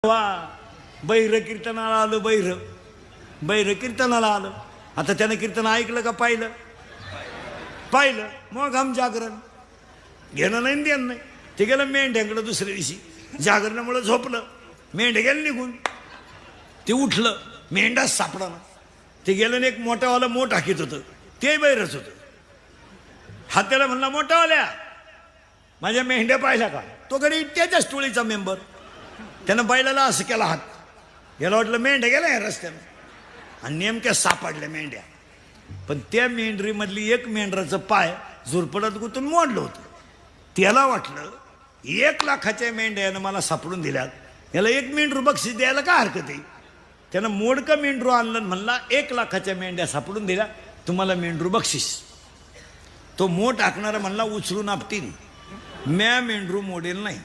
वा बैर कीर्तनाला आलं. बैर कीर्तनाला आलं. आता त्यानं कीर्तन ऐकलं का पाहिलं? मग हम जागरण घेणं नाही देणं नाही. ते गेलं मेंढ्याकडं दुसऱ्या दिवशी. जागरणामुळे झोपलं. मेंढ्या गेलं निघून. ते उठलं, मेंढाच सापडा ना. ते गेलं एक मोठावाला मोठ हाकीत होतं, ते बैरच होतं. हा त्याला म्हणला, मोठावाल्या माझ्या मेंढ्या पाहिल्या का? तो गडी त्याच्याच टोळीचा मेंबर. त्यानं बैलाला असं केला हात. याला वाटलं मेंढ्या गेल्या या रस्त्यानं, आणि नेमक्या सापडल्या मेंढ्या. पण त्या मेंढरीमधली एक मेंढराचं पाय झुरपडात गुतून मोडलं होतं. त्याला वाटलं 1 लाखाच्या मेंढ्या यानं मला सापडून दिल्यात, याला 1 मेंढरू बक्षीस द्यायला काय हरकत आहे. त्यानं मोडकं मेंढरू आणलं, म्हणला 1 लाखाच्या मेंढ्या सापडून दिल्या, तुम्हाला मेंढरू बक्षीस. तो मोठ आखणारा म्हणला, उचलून आपटीन, म्या मेंढरू मोडेल नाही.